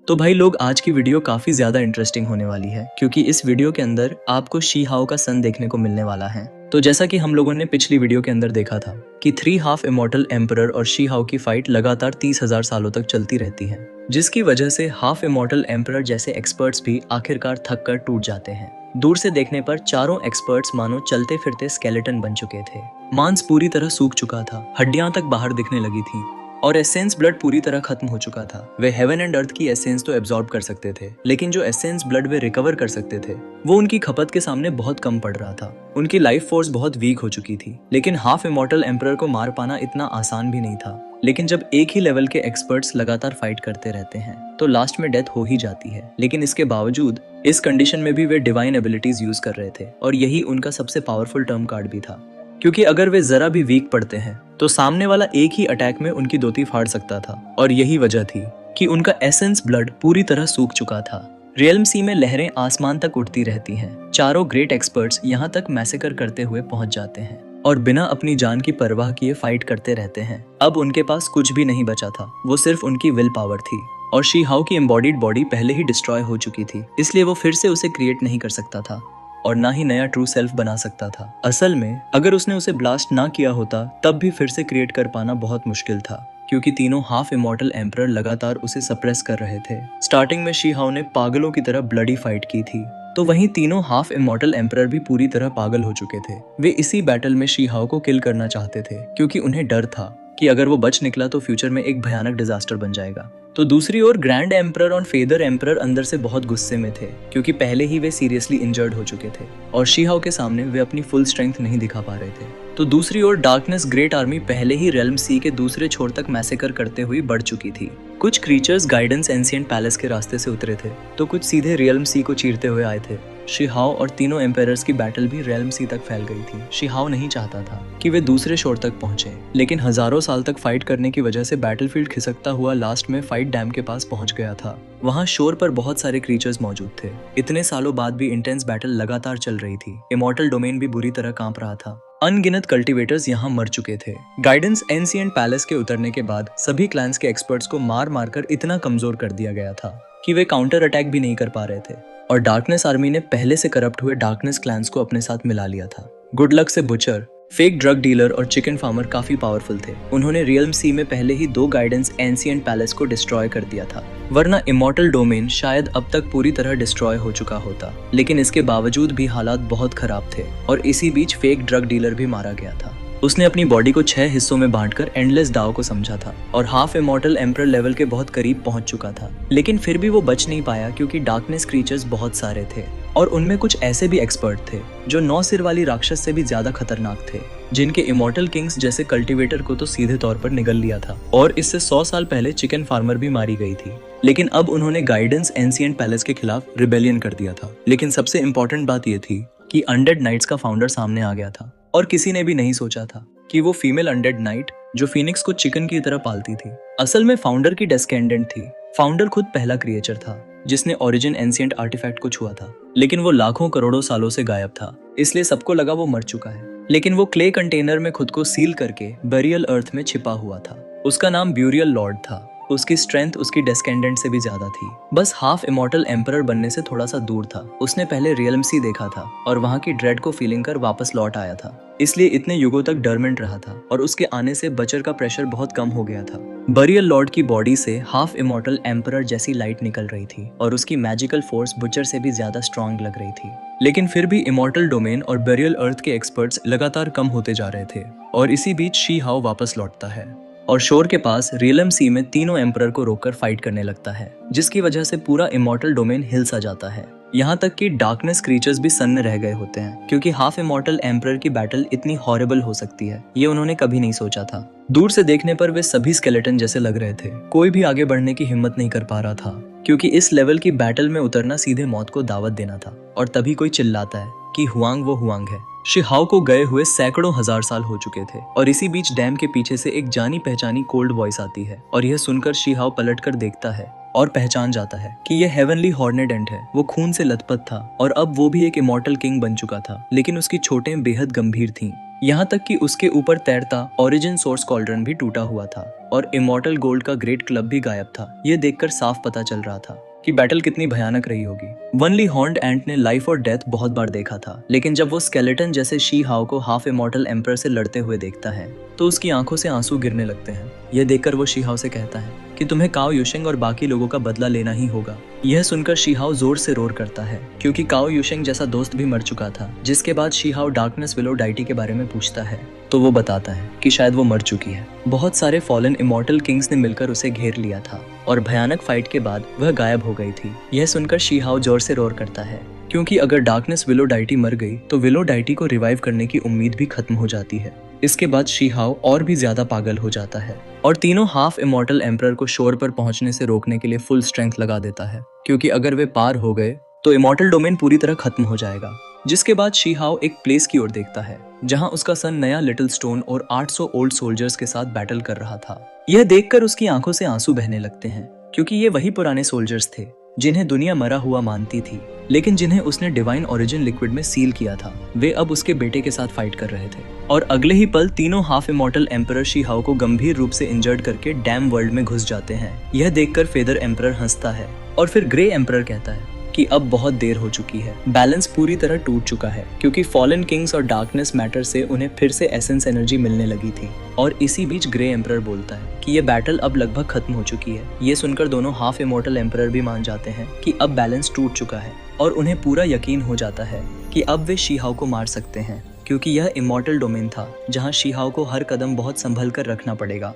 तो भाई लोग, आज की वीडियो काफी ज्यादा इंटरेस्टिंग होने वाली है क्योंकि इस वीडियो के अंदर आपको शी हाओ का सन देखने को मिलने वाला है। तो जैसा कि हम लोगों ने पिछली वीडियो के अंदर देखा था कि 3 हाफ इमॉर्टल एम्परर और शी हाओ की फाइट लगातार 30,000 सालों तक चलती रहती है, जिसकी वजह से हाफ इमॉर्टल एम्परर जैसे एक्सपर्ट्स भी आखिरकार थक कर टूट जाते हैं। दूर से देखने पर चारों एक्सपर्ट्स मानो चलते फिरते स्केलेटन बन चुके थे। मांस पूरी तरह सूख चुका था, हड्डियां तक बाहर दिखने लगी थी और एसेंस ब्लड पूरी तरह खत्म हो चुका था। वे हेवन एंड अर्थ की एसेंस तो एब्जॉर्ब कर सकते थे, लेकिन जो एसेंस ब्लड वे रिकवर कर सकते थे वो उनकी खपत के सामने बहुत कम पड़ रहा था। उनकी लाइफ फोर्स बहुत वीक हो चुकी थी। लेकिन हाफ इमॉर्टल एम्परर को मार पाना इतना आसान भी नहीं था। लेकिन जब एक ही लेवल के एक्सपर्ट्स लगातार फाइट करते रहते हैं तो लास्ट में डेथ हो ही जाती है। लेकिन इसके बावजूद इस कंडीशन में भी वे डिवाइन एबिलिटीज यूज कर रहे थे और यही उनका सबसे पावरफुल टर्म कार्ड भी था, क्योंकि अगर वे जरा भी वीक पड़ते हैं तो सामने वाला एक ही अटैक में उनकी धोती फाड़ सकता था। और यही वजह थी कि उनका एसेंस ब्लड पूरी तरह सूख चुका था। रियल्म सी में लहरें आसमान तक उड़ती रहती हैं। चारों ग्रेट एक्सपर्ट्स यहाँ तक मैसेकर करते हुए पहुंच जाते हैं और बिना अपनी जान की परवाह किए फाइट करते रहते हैं। अब उनके पास कुछ भी नहीं बचा था, वो सिर्फ उनकी विल पावर थी। और शी हाओ की एम्बॉडीड बॉडी पहले ही डिस्ट्रॉय हो चुकी थी, इसलिए वो फिर से उसे क्रिएट नहीं कर सकता था और ना ही नया ट्रू सेल्फ बना सकता था। असल में अगर उसने उसे ब्लास्ट ना किया होता तब भी फिर से क्रिएट कर पाना बहुत मुश्किल था, क्योंकि तीनों हाफ इमॉर्टल एम्परर लगातार उसे सप्रेस कर रहे थे। स्टार्टिंग में शी हाओ ने पागलों की तरह ब्लडी फाइट की थी, तो वहीं तीनों हाफ इमॉर्टल एम्परर भी पूरी तरह पागल हो चुके थे। वे इसी बैटल में शी हाओ को किल करना चाहते थे, क्योंकि उन्हें डर था कि अगर वो बच निकला तो फ्यूचर में एक भयानक डिजास्टर बन जाएगा। तो दूसरी ओर ग्रैंड एम्परर और फेदर एम्परर अंदर से बहुत गुस्से में थे, क्योंकि पहले ही वे सीरियसली इंजर्ड हो चुके थे और शी हाओ के सामने वे अपनी फुल स्ट्रेंथ नहीं दिखा पा रहे थे। तो दूसरी ओर डार्कनेस ग्रेट आर्मी पहले ही रेल्म सी के दूसरे छोर तक मैसेकर करते हुए बढ़ चुकी थी। कुछ क्रीचर्स गाइडेंस एंशिएंट पैलेस के रास्ते से उतरे थे, तो कुछ सीधे रियल्म सी को चीरते हुए आए थे। शी हाओ और तीनों एम्पायर्स की बैटल भी रेल्म सी तक फैल गई थी। शी हाओ नहीं चाहता था कि वे दूसरे शोर तक पहुंचे, लेकिन हजारों साल तक फाइट करने की वजह से बैटलफील्ड खिसकता हुआ लास्ट में फाइट डैम के पास पहुंच गया था। वहां शोर पर बहुत सारे क्रीचर्स मौजूद थे। इतने सालों बाद भी इंटेंस बैटल लगातार चल रही थी। इमॉर्टल डोमेन भी बुरी तरह कांप रहा था। अनगिनत कल्टीवेटर्स यहाँ मर चुके थे। गाइडेंस एंशिएंट पैलेस के उतरने के बाद सभी क्लैंस के एक्सपर्ट्स को मार मार कर इतना कमजोर कर दिया गया था कि वे काउंटर अटैक भी नहीं कर पा रहे थे। और डार्कनेस आर्मी ने पहले से करप्ट हुए डार्कनेस क्लैंस को अपने साथ मिला लिया था। गुड लक से बुचर, फेक ड्रग डीलर और चिकन फार्मर काफी पावरफुल थे। उन्होंने रियल्म सी में पहले ही 2 गाइडेंस एंशिएंट पैलेस को डिस्ट्रॉय कर दिया था, वरना इमॉर्टल डोमेन शायद अब तक पूरी तरह डिस्ट्रॉय हो चुका होता। लेकिन इसके बावजूद भी हालात बहुत खराब थे और इसी बीच फेक ड्रग डीलर भी मारा गया था। उसने अपनी बॉडी को 6 हिस्सों में बांटकर एंडलेस दाव को समझा था और हाफ इमॉर्टल एम्परर लेवल के बहुत करीब पहुंच चुका था। लेकिन फिर भी वो बच नहीं पाया, क्योंकि डार्कनेस क्रीचर्स बहुत सारे थे और उनमें कुछ ऐसे भी एक्सपर्ट थे जो 9 सिर वाली राक्षस से भी ज्यादा खतरनाक थे, जिनके इमॉर्टल किंग्स जैसे कल्टीवेटर को तो सीधे तौर पर निगल लिया था। और इससे 100 साल पहले चिकन फार्मर भी मारी गई थी। लेकिन अब उन्होंने गाइडेंस एंशिएंट पैलेस के खिलाफ रिबेलियन कर दिया था। लेकिन सबसे इम्पोर्टेंट बात यह थी कि अनडेड नाइट्स का फाउंडर सामने आ गया था और किसी ने भी नहीं सोचा था कि वो फीमेल अनडेड नाइट जो फीनिक्स को चिकन की तरह पालती थी, असल में फाउंडर की डेस्केंडेंट थी। फाउंडर खुद पहला क्रिएचर था जिसने ओरिजिन एंशिएंट आर्टिफैक्ट को छुआ था, लेकिन वो लाखों करोड़ों सालों से गायब था, इसलिए सबको लगा वो मर चुका है। लेकिन वो क्ले कंटेनर में खुद को सील करके बेरियल अर्थ में छिपा हुआ था। उसका नाम ब्यूरियल लॉर्ड था। उसकी स्ट्रेंथ उसकी डेस्केंडेंट से भी ज्यादा थी, बस हाफ इमॉर्टल एम्परर बनने से थोड़ा सा दूर था। उसने पहले रियल्म सी देखा था और वहाँ की ड्रेड को फीलिंग कर वापस लौट आया था, इसलिए इतने युगों तक डरमेंट रहा था और उसके आने से बचर का प्रेशर बहुत कम हो गया था। बेरियल लॉर्ड की बॉडी से हाफ इमॉर्टल एम्परर जैसी लाइट निकल रही थी और उसकी मैजिकल फोर्स बुचर से भी ज्यादा स्ट्रॉन्ग लग रही थी। लेकिन फिर भी इमॉर्टल डोमेन और बेरियल अर्थ के एक्सपर्ट्स लगातार कम होते जा रहे थे और इसी बीच शी हाओ वापस लौटता है और शोर के पास रियल्म सी में तीनों एम्परर को रोककर फाइट करने लगता है, जिसकी वजह से पूरा इमॉर्टल डोमेन हिल सा जाता है। यहाँ तक कि डार्कनेस क्रीचर्स भी सन्न रह गए होते हैं, क्योंकि हाफ इमॉर्टल एम्परर की बैटल इतनी हॉरिबल हो सकती है ये उन्होंने कभी नहीं सोचा था। दूर से देखने पर वे सभी स्केलेटन जैसे लग रहे थे। कोई भी आगे बढ़ने की हिम्मत नहीं कर पा रहा था, क्योंकि इस लेवल की बैटल में उतरना सीधे मौत को दावत देना था। और तभी कोई चिल्लाता है कि हुआंग वो हुआंग है। शिहाओ को गए हुए सैकड़ों हजार साल हो चुके थे और इसी बीच डैम के पीछे से एक जानी पहचानी कोल्ड वॉइस आती है और यह सुनकर शिहाओ पलटकर देखता है और पहचान जाता है कि यह हेवनली हॉर्नेडेंट है। वो खून से लथपथ था और अब वो भी एक इमॉर्टल किंग बन चुका था, लेकिन उसकी चोटें बेहद गंभीर थीं। यहाँ तक कि उसके ऊपर तैरता ओरिजिन सोर्स कॉल्ड्रन भी टूटा हुआ था और इमॉर्टल गोल्ड का ग्रेट क्लब भी गायब था। यह देखकर साफ पता चल रहा था कि बैटल कितनी भयानक रही होगी। वनली हॉर्न्ड एंट ने लाइफ और डेथ बहुत बार देखा था, लेकिन जब वो स्केलेटन जैसे शी हाओ को हाफ इमॉर्टल एम्पर से लड़ते हुए देखता है तो उसकी आंखों से आंसू गिरने लगते हैं। यह देखकर वो शी हाओ से कहता है कि तुम्हें काओ युशेंग और बाकी लोगों का बदला लेना ही होगा। यह सुनकर शी हाओ जोर से रोर करता है क्योंकि काओ युशेंग जैसा दोस्त भी मर चुका था। जिसके बाद शी हाओ डार्कनेस विलो डाइटी के बारे में पूछता है तो वो बताता है कि शायद वो मर चुकी है। बहुत सारे फॉलन इमॉर्टल किंग्स ने मिलकर उसे घेर लिया था और भयानक फाइट के बाद वह गायब हो गई थी। यह सुनकर शी हाओ जोर से रोर करता है क्योंकि अगर डार्कनेस विलो डाइटी मर गई तो विलो डाइटी को रिवाइव करने की उम्मीद भी खत्म हो जाती है। इसके बाद शी हाओ और भी ज्यादा पागल हो जाता है और तीनों हाफ इमॉर्टल एम्परर को शोर पर पहुंचने से रोकने के लिए फुल स्ट्रेंथ लगा देता है, क्योंकि अगर वे पार हो गए तो इमॉर्टल डोमेन पूरी तरह खत्म हो जाएगा। जिसके बाद शी हाओ एक प्लेस की ओर देखता है जहां उसका सन नया लिटिल स्टोन और 800 ओल्ड सोल्जर्स के साथ बैटल कर रहा था। यह देखकर उसकी आंखों से आंसू बहने लगते हैं क्योंकि ये वही पुराने सोल्जर्स थे जिन्हें दुनिया मरा हुआ मानती थी, लेकिन जिन्हें उसने डिवाइन ओरिजिन लिक्विड में सील किया था। वे अब उसके बेटे के साथ फाइट कर रहे थे और अगले ही पल तीनों हाफ इमॉर्टल एम्परर शी हाओ को गंभीर रूप से इंजर्ड करके डैम वर्ल्ड में घुस जाते हैं। यह देखकर फेदर एम्परर हंसता है और फिर ग्रे एम्परर कहता है कि अब बहुत देर हो चुकी है, बैलेंस पूरी तरह टूट चुका है क्योंकि फॉलन किंग्स और डार्कनेस मैटर से उन्हें फिर से एसेंस एनर्जी मिलने लगी थी। और इसी बीच ग्रे एम्परर बोलता है कि ये बैटल अब लगभग खत्म हो चुकी है। ये सुनकर दोनों हाफ इमॉर्टल एम्परर भी मान जाते हैं कि अब बैलेंस टूट चुका है और उन्हें पूरा यकीन हो जाता है कि अब वे शी हाओ को मार सकते हैं, क्योंकि यह इमॉर्टल डोमेन था जहाँ शी हाओ को हर कदम बहुत संभल कर रखना पड़ेगा।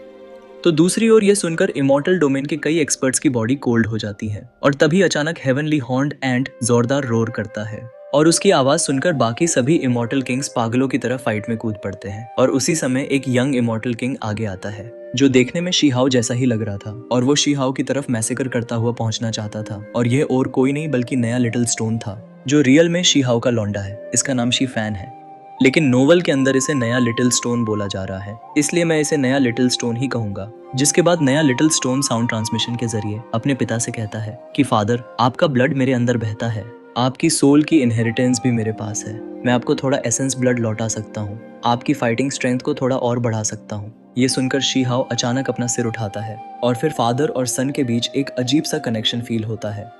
तो दूसरी ओर यह सुनकर इमॉर्टल डोमेन के कई एक्सपर्ट्स की बॉडी कोल्ड हो जाती है और तभी अचानक हेवनली हॉर्न्ड एंट जोरदार रोर करता है और उसकी आवाज सुनकर बाकी सभी इमॉर्टल किंग्स पागलों की तरह फाइट में कूद पड़ते हैं। और उसी समय एक यंग इमॉर्टल किंग आगे आता है जो देखने में शी हाओ जैसा ही लग रहा था और वो शी हाओ की तरफ मैसेकर करता हुआ पहुंचना चाहता था। और यह और कोई नहीं बल्कि नया लिटिल स्टोन था जो रियल में शी हाओ का लौंडा है। इसका नाम शी फैन है, लेकिन नोवेल के अंदर इसे नया लिटिल स्टोन बोला जा रहा है, इसलिए मैं इसे नया लिटिल स्टोन ही कहूंगा। जिसके बाद नया लिटिल स्टोन साउंड ट्रांसमिशन के जरिए अपने पिता से कहता है कि फादर, आपका ब्लड मेरे अंदर बहता है, आपकी सोल की इनहेरिटेंस भी मेरे पास है। मैं आपको थोड़ा एसेंस ब्लड लौटा सकता हूँ, आपकी फाइटिंग स्ट्रेंथ को थोड़ा और बढ़ा सकता हूँ। ये सुनकर शी हाओ अचानक अपना सिर उठाता है और फिर फादर और सन के बीच एक अजीब सा कनेक्शन फील होता है।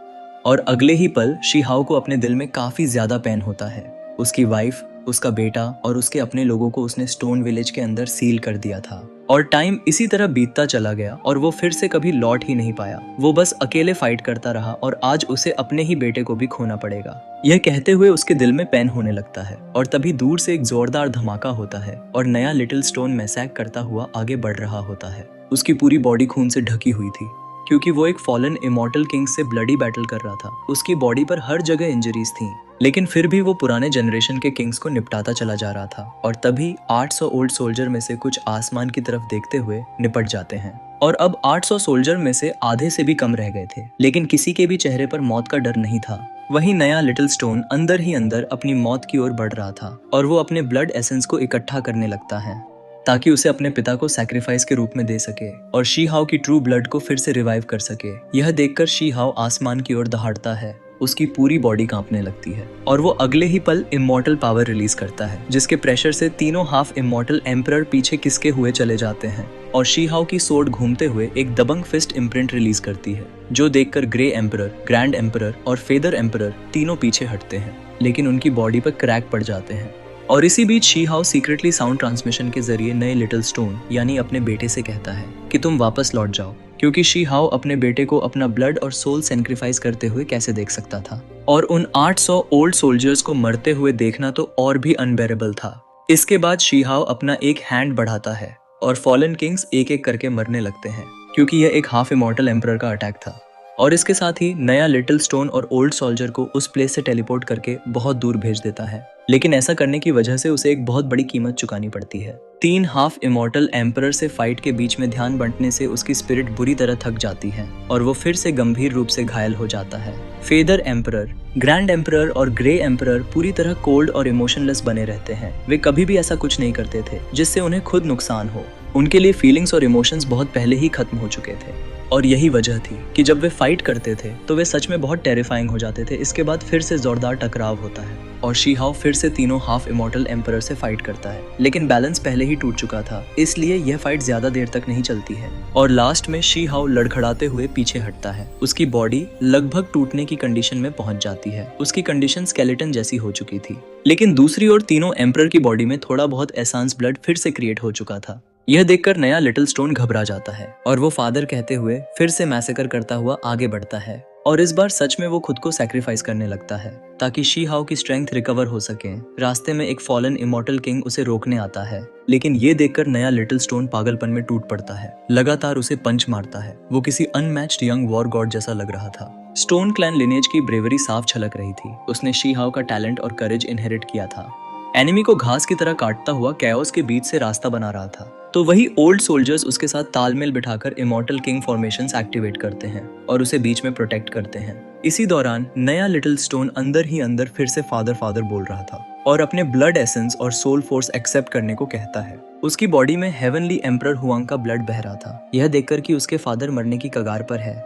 और अगले ही पल शी हाओ को अपने दिल में काफी ज्यादा पेन होता है। उसकी वाइफ, उसका बेटा और उसके अपने लोगों को उसने स्टोन विलेज के अंदर सील कर दिया था। और टाइम इसी तरह बीतता चला गया और वो फिर से कभी लौट ही नहीं पाया। वो बस अकेले फाइट करता रहा और आज उसे अपने ही बेटे को भी खोना पड़ेगा। यह कहते हुए उसके दिल में पेन होने लगता है और तभी दूर से एक जोरदार धमाका होता है और नया लिटिल स्टोन मैसैक करता हुआ आगे बढ़ रहा होता है। उसकी पूरी बॉडी खून से ढकी हुई थी क्योंकि वो एक फॉलन इमॉर्टल किंग से ब्लडी बैटल कर रहा था। उसकी बॉडी पर हर जगह इंजरीज थीं, लेकिन फिर भी वो पुराने जनरेशन के किंग्स को निपटाता चला जा रहा था। और तभी 800 ओल्ड सोल्जर में से कुछ आसमान की तरफ देखते हुए निपट जाते हैं और अब 800 सोल्जर में से आधे से भी कम रह गए थे, लेकिन किसी के भी चेहरे पर मौत का डर नहीं था। वही नया लिटिल स्टोन अंदर ही अंदर अपनी मौत की ओर बढ़ रहा था और वो अपने ब्लड एसेंस को इकट्ठा करने लगता है ताकि उसे अपने पिता को सैक्रिफाइस के रूप में दे सके और शी हाओ की ट्रू ब्लड को फिर से रिवाइव कर सके। यह देखकर शी हाओ आसमान की ओर दहाड़ता है, उसकी पूरी बॉडी कांपने लगती है और वो अगले ही पल इमॉर्टल पावर रिलीज करता है, जिसके प्रेशर से तीनों हाफ इमॉर्टल एम्परर पीछे खिसके हुए चले जाते हैं और शी हाओ की सोर्ड घूमते हुए एक दबंग फिस्ट इम्प्रिंट रिलीज करती है, जो देखकर ग्रे एम्परर, ग्रैंड एम्परर और फेदर एम्परर तीनों पीछे हटते हैं, लेकिन उनकी बॉडी पर क्रैक पड़ जाते हैं। और इसी बीच शी हाओ सीक्रेटली साउंड ट्रांसमिशन के जरिए नए लिटिल स्टोन यानी अपने बेटे से कहता है कि तुम वापस लौट जाओ, क्योंकि शी हाओ अपने बेटे को अपना ब्लड और सोल सैक्रिफाइस करते हुए कैसे देख सकता था। और उन 800 ओल्ड सोल्जर्स को मरते हुए देखना तो और भी अनबेरेबल था। इसके बाद शी हाओ अपना एक हैंड बढ़ाता है और फॉलन किंग्स एक एक करके मरने लगते हैं, क्योंकि यह एक हाफ इमॉर्टल एम्परर का अटैक था। और इसके साथ ही नया लिटिल स्टोन और ओल्ड सोल्जर को उस प्लेस से टेलीपोर्ट करके बहुत दूर भेज देता है। लेकिन ऐसा करने की वजह से उसे एक बहुत बड़ी कीमत चुकानी पड़ती है। 3 हाफ इमॉर्टल एम्परर से फाइट के बीच में ध्यान बंटने से उसकी स्पिरिट बुरी तरह थक जाती है और वो फिर से गंभीर रूप से घायल हो जाता है। फेदर एम्परर, ग्रैंड एम्परर और ग्रे एम्परर पूरी तरह कोल्ड और इमोशनलेस बने रहते हैं। वे कभी भी ऐसा कुछ नहीं करते थे जिससे उन्हें खुद नुकसान हो। उनके लिए फीलिंग्स और इमोशंस बहुत पहले ही खत्म हो चुके थे और यही वजह थी कि जब वे फाइट करते थे तो वे सच में बहुत टेरिफाइंग हो जाते थे। इसके बाद फिर से जोरदार टकराव होता है और शी हाओ फिर से तीनों हाफ इमॉर्टल एम्परर से फाइट करता है, लेकिन बैलेंस पहले ही टूट चुका था, इसलिए यह फाइट ज्यादा देर तक नहीं चलती है और लास्ट में शी हाओ लड़खड़ाते हुए पीछे हटता है। उसकी बॉडी लगभग टूटने की कंडीशन में पहुंच जाती है। उसकी कंडीशन स्केलेटन जैसी हो चुकी थी, लेकिन दूसरी ओर तीनों एम्परर की बॉडी में थोड़ा बहुत एसेंस ब्लड फिर से क्रिएट हो चुका था। यह देखकर नया लिटिल स्टोन घबरा जाता है और वो फादर कहते हुए फिर से मैसेकर करता हुआ आगे बढ़ता है और इस बार सच में वो खुद को सैक्रिफाइस करने लगता है ताकि शी हाओ की स्ट्रेंथ रिकवर हो सके। रास्ते में एक फॉलन इमॉर्टल किंग उसे रोकने आता है, लेकिन ये देखकर नया लिटिल स्टोन पागलपन में टूट पड़ता है, लगातार उसे पंच मारता है। वो किसी अनमैच्ड यंग वॉर गॉड जैसा लग रहा था। स्टोन क्लैन लिनेज की ब्रेवरी साफ छलक रही थी। उसने शी हाओ का टैलेंट और करेज इनहेरिट किया था। एनिमी को घास की तरह काटता हुआ कैओस के बीच से रास्ता बना रहा था, तो वही ओल्ड सोल्जर्स उसके साथ तालमेल बिठाकर इमॉर्टल किंग फॉर्मेशंस एक्टिवेट करते हैं और उसे बीच में प्रोटेक्ट करते हैं। इसी दौरान नया लिटिल स्टोन अंदर ही अंदर फिर से फादर फादर बोल रहा था और अपने ब्लड एसेंस और सोल फोर्स एक्सेप्ट करने को कहता है। उसकी बॉडी में हेवनली एम्परर हुआंग का ब्लड बह रहा था। यह देखकर कि उसके फादर मरने की कगार पर है,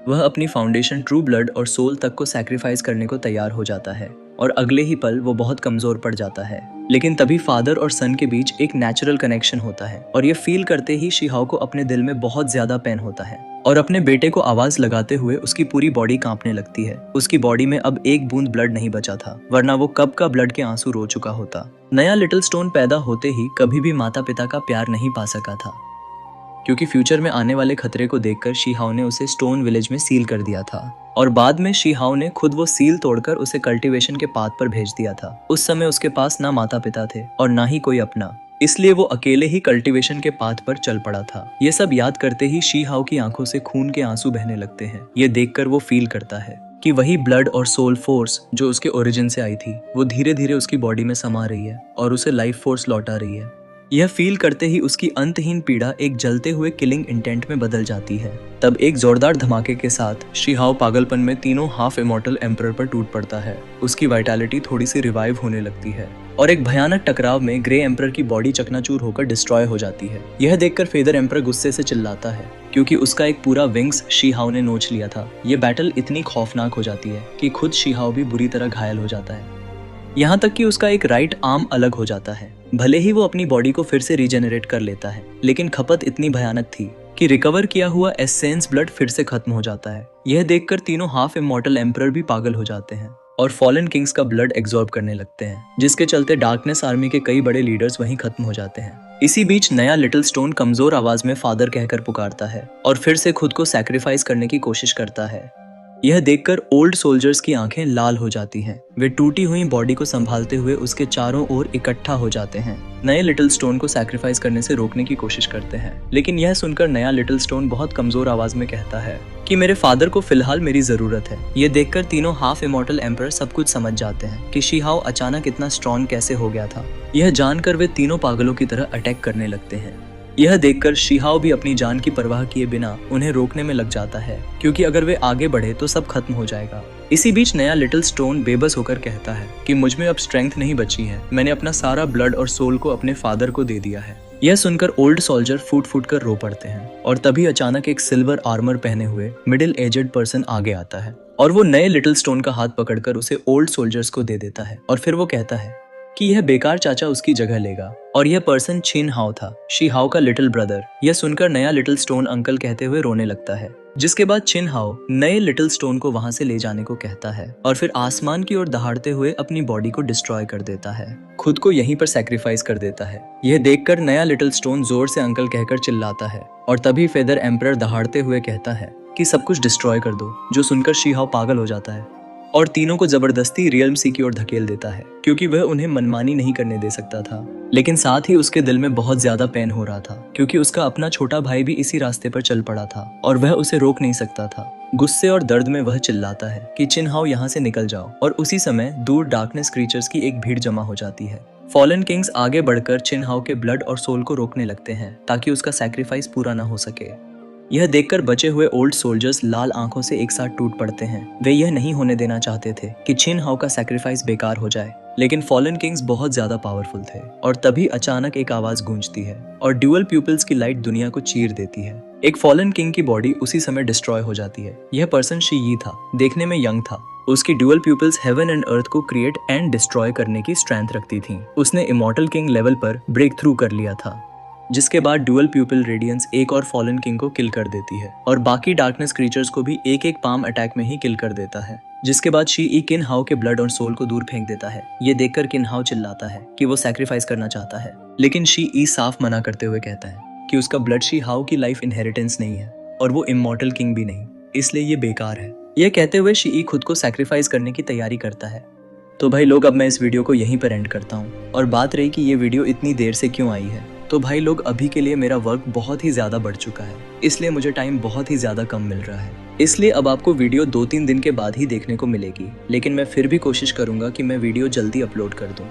वह अपनी फाउंडेशन ट्रू ब्लड और सोल तक को सैक्रिफाइस करने को तैयार हो जाता है और अगले ही पल वो बहुत कमजोर पड़ जाता है। लेकिन तभी फादर और सन के बीच एक नेचुरल कनेक्शन होता है और ये फील करते ही शी हाओ को अपने दिल में बहुत ज्यादा पेन होता है और अपने बेटे को आवाज लगाते हुए उसकी पूरी बॉडी कांपने लगती है। उसकी बॉडी में अब एक बूंद ब्लड नहीं बचा था, वरना वो कब का ब्लड के आंसू रो चुका होता। नया लिटिल स्टोन पैदा होते ही कभी भी माता पिता का प्यार नहीं पा सका था, क्योंकि फ्यूचर में आने वाले खतरे को देखकर शी हाओ ने उसे स्टोन विलेज में सील कर दिया था और बाद में शी हाओ ने खुद वो सील तोड़कर उसे कल्टीवेशन के पाथ पर भेज दिया था। उस समय उसके पास ना माता पिता थे और ना ही कोई अपना, इसलिए वो अकेले ही कल्टीवेशन के पाथ पर चल पड़ा था। ये सब याद करते ही शी हाओ की आंखों से खून के आंसू बहने लगते हैं। ये देखकर वो फील करता है कि वही ब्लड और सोल फोर्स जो उसके ओरिजिन से आई थी वो धीरे धीरे उसकी बॉडी में समा रही है और उसे लाइफ फोर्स लौटा रही है। यह फील करते ही उसकी अंतहीन पीड़ा एक जलते हुए किलिंग इंटेंट में बदल जाती है। तब एक जोरदार धमाके के साथ शी हाओ पागलपन में तीनों हाफ इमॉर्टल एम्परर पर टूट पड़ता है। उसकी वाइटैलिटी थोड़ी सी रिवाइव होने लगती है और एक भयानक टकराव में ग्रे एम्परर की बॉडी चकनाचूर होकर डिस्ट्रॉय हो जाती है। यह देखकर फेदर एम्परर गुस्से से चिल्लाता है क्योंकि उसका एक पूरा विंग्स शी हाओ ने नोच लिया था। ये बैटल इतनी खौफनाक हो जाती है कि खुद शी हाओ भी बुरी तरह घायल हो जाता है, यहाँ तक कि उसका एक राइट आर्म अलग हो जाता है। भले ही वो अपनी बॉडी को फिर से रीजेनरेट कर लेता है, लेकिन खपत इतनी भयानक थी कि रिकवर किया हुआ एसेंस ब्लड फिर से खत्म हो जाता है। यह देखकर तीनों हाफ इमॉर्टल एम्परर भी पागल हो जाते हैं और फॉलन किंग्स का ब्लड एब्जॉर्ब करने लगते हैं, जिसके चलते डार्कनेस आर्मी के कई बड़े लीडर्स वहीं खत्म हो जाते हैं। इसी बीच नया लिटिल स्टोन कमजोर आवाज में फादर कहकर पुकारता है और फिर से खुद को सैक्रिफाइस करने की कोशिश करता है। यह देखकर ओल्ड सोल्जर्स की आंखें लाल हो जाती हैं। वे टूटी हुई बॉडी को संभालते हुए उसके चारों ओर इकट्ठा हो जाते हैं, नए लिटिल स्टोन को सैक्रिफाइस करने से रोकने की कोशिश करते हैं। लेकिन यह सुनकर नया लिटिल स्टोन बहुत कमजोर आवाज में कहता है कि मेरे फादर को फिलहाल मेरी जरूरत है। ये देखकर तीनों हाफ इमॉर्टल एम्परर सब कुछ समझ जाते हैं कि शी हाओ अचानक इतना स्ट्रॉन्ग कैसे हो गया था। यह जानकर वे तीनों पागलों की तरह अटैक करने लगते हैं। यह देखकर शी हाओ भी अपनी जान की परवाह किए बिना उन्हें रोकने में लग जाता है, क्योंकि अगर वे आगे बढ़े तो सब खत्म हो जाएगा। इसी बीच नया लिटिल स्टोन बेबस होकर कहता है कि मुझ में अब स्ट्रेंथ नहीं बची है, मैंने अपना सारा ब्लड और सोल को अपने फादर को दे दिया है। यह सुनकर ओल्ड सोल्जर फूट फूट कर रो पड़ते हैं और तभी अचानक एक सिल्वर आर्मर पहने हुए मिडिल एजेड पर्सन आगे आता है और वो नए लिटिल स्टोन का हाथ पकड़कर उसे ओल्ड सोल्जर्स को दे देता है और फिर वो कहता है कि यह बेकार चाचा उसकी जगह लेगा और यह पर्सन छिन हाओ था, शी हाओ का लिटिल ब्रदर। यह सुनकर नया लिटिल स्टोन अंकल कहते हुए रोने लगता है, जिसके बाद छिन हाओ नए लिटिल स्टोन को वहां से ले जाने को कहता है और फिर आसमान की ओर दहाड़ते हुए अपनी बॉडी को डिस्ट्रॉय कर देता है, खुद को यहीं पर सैक्रिफाइस कर देता है। यह देखकर नया लिटिल स्टोन जोर से अंकल कहकर चिल्लाता है और तभी फेदर एम्परर दहाड़ते हुए कहता है कि सब कुछ डिस्ट्रॉय कर दो, जो सुनकर शी हाओ पागल हो जाता है और तीनों को जबरदस्ती रियल्म सी की ओर धकेल देता है क्योंकि वह उन्हें मनमानी नहीं करने दे सकता था। लेकिन साथ ही उसके दिल में बहुत ज्यादा पेन हो रहा था क्योंकि उसका अपना छोटा भाई भी इसी रास्ते पर चल पड़ा था और वह उसे रोक नहीं सकता था। गुस्से और दर्द में वह चिल्लाता है कि चिनहाओ यहाँ से निकल जाओ, और उसी समय दूर डार्कनेस क्रीचर्स की एक भीड़ जमा हो जाती है। फॉलन किंग्स आगे बढ़कर चिनहाओ के ब्लड और सोल को रोकने लगते हैं ताकि उसका सैक्रिफाइस पूरा ना हो सके। यह देखकर बचे हुए ओल्ड सोल्जर्स लाल आंखों से एक साथ टूट पड़ते हैं। वे यह नहीं होने देना चाहते थे कि चिनहाओ का सैक्रिफाइस बेकार हो जाए, लेकिन फॉलन किंग्स बहुत ज्यादा पावरफुल थे और तभी अचानक एक आवाज गूंजती है और ड्यूअल प्यूपिल्स की लाइट दुनिया को चीर देती है। एक फॉलन किंग की बॉडी उसी समय डिस्ट्रॉय हो जाती है। यह पर्सन शी यी था, देखने में यंग था। उसकी dual pupils heaven and earth को क्रिएट एंड डिस्ट्रॉय करने की स्ट्रेंथ रखती थी। उसने इमॉर्टल किंग लेवल पर ब्रेक थ्रू कर लिया था, जिसके बाद ड्यूअल प्यूपिल रेडियंस एक और फॉलन किंग को किल कर देती है और बाकी डार्कनेस क्रीचर्स को भी एक एक पाम अटैक में ही किल कर देता है। जिसके बाद शी ई किनहाओ के ब्लड और सोल को दूर फेंक देता है। ये देखकर किनहाओ चिल्लाता है कि वो सैक्रिफाइस करना चाहता है, लेकिन शी ई साफ मना करते हुए कहता है कि उसका ब्लड शी हाओ की लाइफ इनहेरिटेंस नहीं है और वो इमॉर्टल किंग भी नहीं, इसलिए ये बेकार है। यह कहते हुए शी ई खुद को सैक्रिफाइस करने की तैयारी करता है। तो भाई लोग, अब मैं इस वीडियो को यहीं पर एंड करता हूँ। और बात रही कि ये वीडियो इतनी देर से क्यों आई है, तो भाई लोग, अभी के लिए मेरा वर्क बहुत ही ज्यादा बढ़ चुका है, इसलिए मुझे टाइम बहुत ही ज्यादा कम मिल रहा है। इसलिए अब आपको वीडियो 2-3 दिन के बाद ही देखने को मिलेगी, लेकिन मैं फिर भी कोशिश करूंगा कि मैं वीडियो जल्दी अपलोड कर दूं।